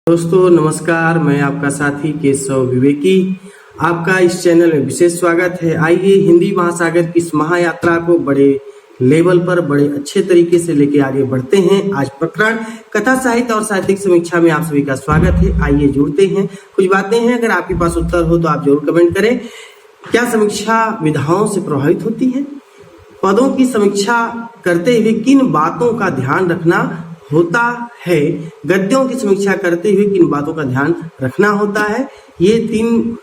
दोस्तों नमस्कार, मैं आपका साथी केशव विवेकी। आपका इस चैनल में विशेष स्वागत है। आइए हिंदी महासागर की इस महायात्रा को बड़े लेवल पर बड़े अच्छे तरीके से लेके आगे बढ़ते हैं। आज प्रकरण कथा साहित्य और साहित्यिक समीक्षा में आप सभी का स्वागत है। आइए जुड़ते हैं। कुछ बातें हैं, अगर आपके पास उत्तर हो तो आप जरूर कमेंट करें। क्या समीक्षा विधाओं से प्रभावित होती है? पदों की समीक्षा करते हुए किन बातों का ध्यान रखना होता है? गद्यों की समीक्षा करते हुए किन बातों का ध्यान रखना होता है? ये 3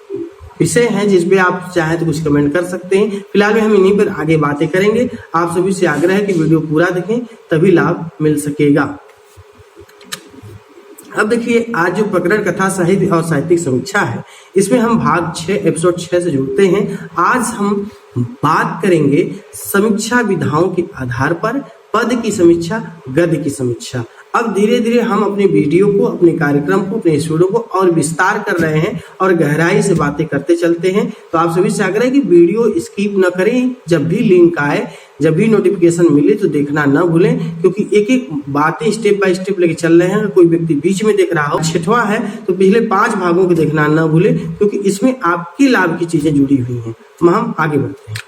विषय हैं जिस पे आप चाहे तो कुछ कमेंट कर सकते हैं। फिलहाल में हम इन्हीं पर आगे बातें करेंगे। आप सभी से आग्रह है कि वीडियो पूरा देखें, तभी लाभ मिल सकेगा। अब देखिए, आज जो प्रकरण कथा साहित्य और साहित्यिक समीक्षा है, इसमें हम भाग 6 एपिसोड 6 से जुड़ते हैं। आज हम बात करेंगे समीक्षा विधाओं के आधार पर पद की समीक्षा, गद्य की समीक्षा। अब धीरे धीरे हम अपने वीडियो को, अपने कार्यक्रम को, अपने स्टूडियो को और विस्तार कर रहे हैं और गहराई से बातें करते चलते हैं। तो आप सभी से आग्रह है कि वीडियो स्किप न करें। जब भी लिंक आए, जब भी नोटिफिकेशन मिले तो देखना न भूलें, क्योंकि एक एक बातें स्टेप बाय स्टेप लेके चल रहे हैं। अगर कोई व्यक्ति बीच में देख रहा हो, 6वां है, तो पिछले 5 भागों को देखना न भूलें, क्योंकि इसमें आपके लाभ की चीजें जुड़ी हुई हैं। हम आगे बढ़ते हैं।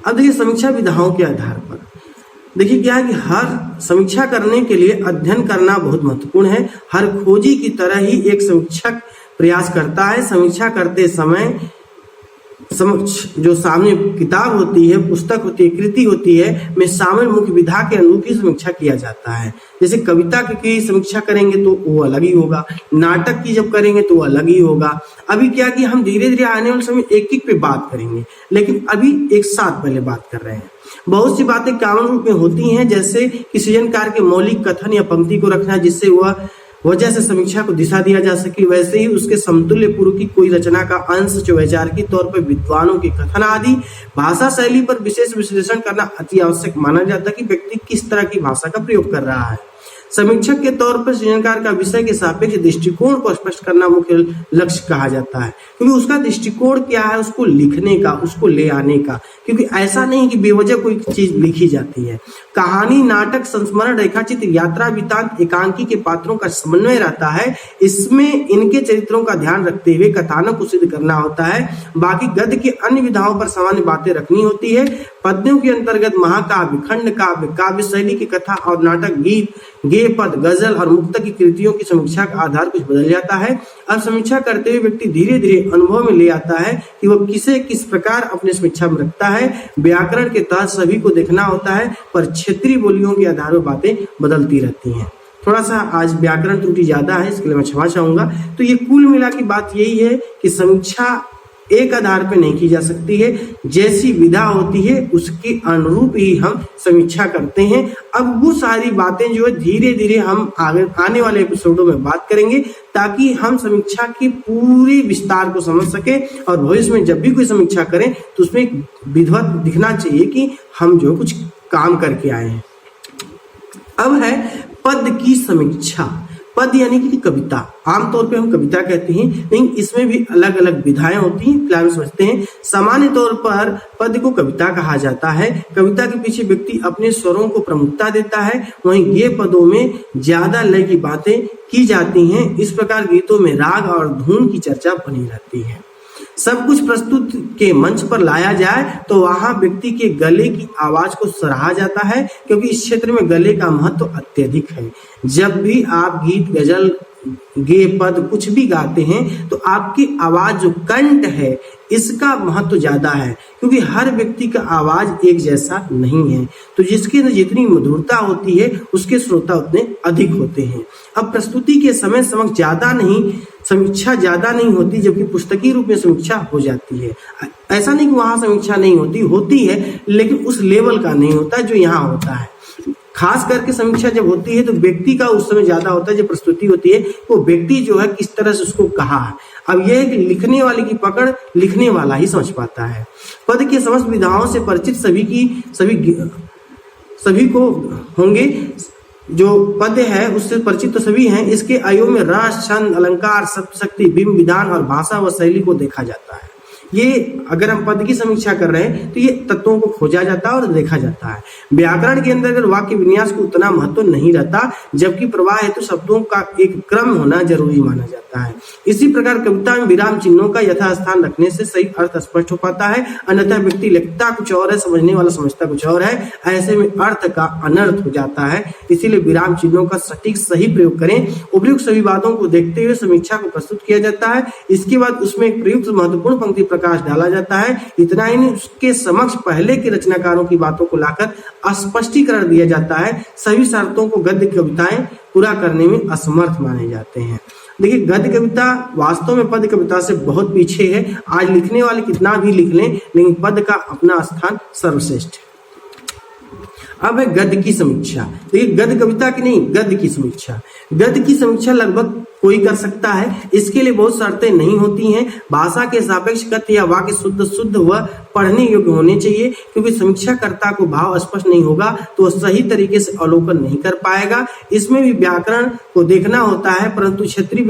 अब देखिए, समीक्षा विधाओं के आधार पर देखिए क्या है कि हर समीक्षा करने के लिए अध्ययन करना बहुत महत्वपूर्ण है। हर खोजी की तरह ही एक समीक्षक प्रयास करता है। समीक्षा करते समय जो सामने किताब होती है, पुस्तक होती है, कृति होती है, में शामिल मुख्य विधा के अनुरूप ही समीक्षा किया जाता है। जैसे कविता की समीक्षा करेंगे तो वो अलग ही होगा, नाटक की जब करेंगे तो वो अलग ही होगा। अभी क्या कि हम धीरे धीरे आने वाले समय एक एक पे बात करेंगे, लेकिन अभी एक साथ पहले बात कर रहे हैं। बहुत सी बातें कॉमन रूप में होती हैं, जैसे कि सृजनकार के मौलिक कथन या पंक्ति को रखना जिससे वह वजह से समीक्षा को दिशा दिया जा सके। वैसे ही उसके समतुल्य पूर्व की कोई रचना का अंश जो वैचारिक तौर पर विद्वानों के कथन आदि भाषा शैली पर विशेष विश्लेषण करना अति आवश्यक माना जाता है कि व्यक्ति किस तरह की भाषा का प्रयोग कर रहा है। समीक्षक के तौर पर सृजनकार का विषय के सापेक्ष दृष्टिकोण को स्पष्ट करना मुख्य लक्ष्य कहा जाता है, क्योंकि उसका दृष्टिकोण क्या है, उसको लिखने का, उसको ले आने का। क्योंकि ऐसा नहीं कि बेवजह कोई चीज लिखी जाती है। कहानी, नाटक, संस्मरण, रेखाचित्र, यात्रा वृत्तांत, एकांकी के पात्रों का समन्वय रहता है। इसमें इनके चरित्रों का ध्यान रखते हुए कथानक को सिद्ध करना होता है। बाकी गद्य के अन्य विधाओं पर सामान्य बातें रखनी होती है। पद्यों के अंतर्गत महाकाव्य, खंड काव्य, काव्य शैली की कथा और नाटक, गीत, गेय पद, गजल और मुक्तक की कृतियों की समीक्षा का आधार कुछ बदल जाता है। अब समीक्षा करते हुए व्यक्ति धीरे धीरे अनुभव में ले आता है कि वह किसे किस प्रकार अपने समीक्षा में रखता है। व्याकरण के तहत सभी को देखना होता है, पर क्षेत्रीय बोलियों के आधार पर बातें बदलती रहती हैं। थोड़ा सा आज व्याकरण त्रुटि ज्यादा है, इसके लिए मैं क्षमा चाहूंगा। तो ये कुल मिला की बात यही है कि समीक्षा एक आधार पे नहीं की जा सकती है। जैसी विधा होती है उसके अनुरूप ही हम समीक्षा करते हैं। अब वो सारी बातें जो है धीरे धीरे हम आगे आने वाले एपिसोडों में बात करेंगे, ताकि हम समीक्षा की पूरी विस्तार को समझ सके और भविष्य में जब भी कोई समीक्षा करें तो उसमें एक विधिवत दिखना चाहिए कि हम जो कुछ काम करके आए हैं। अब है पद की समीक्षा। पद यानी कि कविता, आमतौर पे हम कविता कहते हैं, लेकिन इसमें भी अलग अलग विधाएं होती हैं। फिलहाल समझते हैं। सामान्य तौर पर पद को कविता कहा जाता है। कविता के पीछे व्यक्ति अपने स्वरों को प्रमुखता देता है, वहीं ये पदों में ज्यादा लय की बातें की जाती हैं। इस प्रकार गीतों में राग और धुन की चर्चा बनी रहती है। सब कुछ प्रस्तुत के मंच पर लाया जाए तो वहां व्यक्ति के गले की आवाज को सराहा जाता है, क्योंकि इस क्षेत्र में गले का महत्व अत्यधिक है। जब भी आप गीत, गजल, गेय पद कुछ भी गाते हैं तो आपकी आवाज जो कंठ है इसका महत्व ज्यादा है, क्योंकि हर व्यक्ति का आवाज एक जैसा नहीं है। तो जिसके अंदर जितनी मधुरता होती है उसके श्रोता उतने अधिक होते हैं। अब प्रस्तुति के समय समीक्षा ज्यादा नहीं होती, जबकि पुस्तकीय रूप में समीक्षा हो जाती है। ऐसा नहीं कि वहां समीक्षा नहीं होती है, लेकिन उस लेवल का नहीं होता जो यहाँ होता है। खास करके समीक्षा जब होती है तो व्यक्ति का उस समय ज्यादा होता है। जब प्रस्तुति होती है वो व्यक्ति जो है किस तरह से उसको कहा है। अब यह है कि लिखने वाले की पकड़ लिखने वाला ही समझ पाता है। पद के समस्त विधाओं से परिचित सभी को होंगे। जो पद है उससे परिचित तो सभी हैं। इसके आयु में रस, छंद, अलंकार, शब्द शक्ति, बिंब, विधान और भाषा व शैली को देखा जाता है। ये अगर हम पद की समीक्षा कर रहे हैं तो ये तत्वों को खोजा जाता है और देखा जाता है। व्याकरण के अंदर अगर वाक्य विन्यास को उतना महत्व नहीं रहता, जबकि प्रवाह हेतु शब्दों का एक क्रम होना जरूरी माना जाता है। इसी प्रकार कविता में विराम चिन्हों का यथास्थान रखने से सही अर्थ स्पष्ट हो पाता है, अन्यथा व्यक्ति लिखता कुछ और है, समझने वाला समझता कुछ और है, ऐसे में अर्थ का अनर्थ हो जाता है। इसीलिए विराम चिन्हों का सटीक सही प्रयोग करें। उपयुक्त सभी बातों को देखते हुए समीक्षा को प्रस्तुत किया जाता है। इसके बाद उसमें एक प्रयुक्त महत्वपूर्ण पंक्ति प्रकाश डाला जाता है। इतना ही नहीं, उसके समक्ष पहले के रचनाकारों की बातों को लाकर स्पष्टीकरण दिया जाता है। सभी शर्तों को गद्य कविताएं पूरा करने में असमर्थ माने जाते हैं। देखिए, गद्य कविता वास्तव में पद्य कविता से बहुत पीछे है। आज लिखने वाले कितना भी लिख लें, लेकिन पद्य का अपना स्थान सर्वश्रेष्ठ है। अब है गद्य की समीक्षा। देखिए, गद्य कविता की नहीं, गद्य की समीक्षा। गद्य की समीक्षा लगभग कोई कर सकता है। इसके लिए बहुत शर्तें नहीं होती हैं। भाषा के सापेक्ष गद्य या वाक्य शुद्ध व पढ़ने योग्य होने चाहिए, क्योंकि समीक्षाकर्ता को भाव स्पष्ट नहीं होगा तो वह सही तरीके से अवलोकन नहीं कर पाएगा। इसमें भी व्याकरण को देखना होता है, परंतु क्षेत्रीय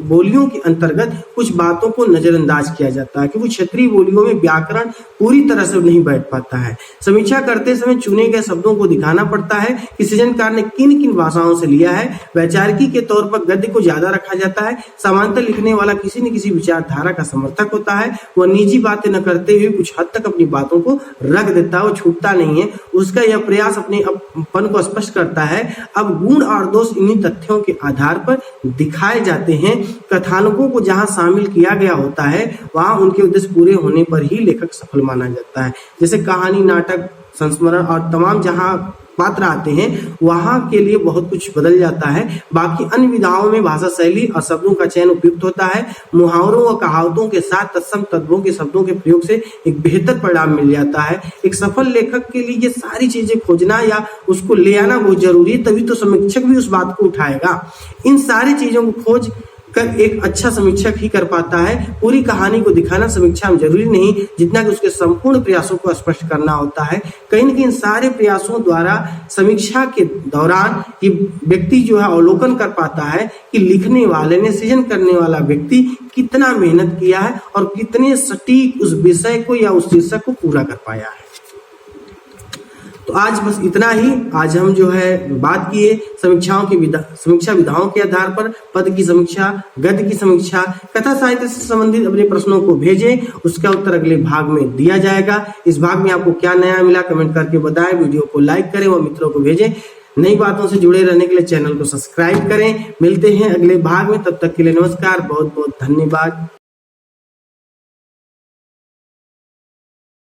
बोलियों के अंतर्गत कुछ बातों को नजरअंदाज किया जाता है, क्योंकि क्षेत्रीय बोलियों में व्याकरण पूरी तरह से नहीं बैठ पाता है। समीक्षा करते समय चुने गए शब्दों को दिखाना पड़ता है कि सृजनकार ने किन किन भाषाओं से लिया है। वैचारिकी के तौर पर गद्य को ज्यादा रखा जाता है। समांतर लिखने वाला किसी न किसी विचारधारा का समर्थक होता है। वह निजी बातें न करते हुए कुछ हद तक अपनी बातों को रख देता है, वो छूटता नहीं है। उसका यह प्रयास अपने अपन को स्पष्ट करता है। अब गुण और दोष इन्हीं तथ्यों के आधार पर दिखाए जाते हैं। कथानकों को जहां शामिल किया गया होता है, वहां उनके उद्देश्य पूरे होने पर ही लेखक सफल माना जाता है। जैसे कहानी, नाटक, संस्मरण और तमाम जहां पात्र आते हैं, वहां के लिए बहुत कुछ बदल जाता है। बाकी अन्य विधाओं में भाषा शैली और शब्दों का चयन उपयुक्त होता है। मुहावरों व कहावतों के साथ तत्सम तत्वों के शब्दों के प्रयोग से एक बेहतर परिणाम मिल जाता है। एक सफल लेखक के लिए ये सारी चीजें खोजना या उसको ले आना बहुत जरूरी है, तभी तो समीक्षक भी उस बात को उठाएगा। इन सारी चीजों को खोज कर एक अच्छा समीक्षक ही कर पाता है। पूरी कहानी को दिखाना समीक्षा में जरूरी नहीं, जितना कि उसके संपूर्ण प्रयासों को स्पष्ट करना होता है। कहीं न कहीं इन सारे प्रयासों द्वारा समीक्षा के दौरान ये व्यक्ति जो है अवलोकन कर पाता है कि लिखने वाले ने, सृजन करने वाला व्यक्ति कितना मेहनत किया है और कितने सटीक उस विषय को या उस शीर्षक को पूरा कर पाया है। तो आज बस इतना ही। आज हम जो है बात किए समीक्षा विधाओं के आधार पर पद की समीक्षा, गद्य की समीक्षा। कथा साहित्य से संबंधित अपने प्रश्नों को भेजें, उसका उत्तर अगले भाग में दिया जाएगा। इस भाग में आपको क्या नया मिला कमेंट करके बताएं, वीडियो को लाइक करें और मित्रों को भेजें। नई बातों से जुड़े रहने के लिए चैनल को सब्सक्राइब करें। मिलते हैं अगले भाग में, तब तक के लिए नमस्कार, बहुत बहुत धन्यवाद।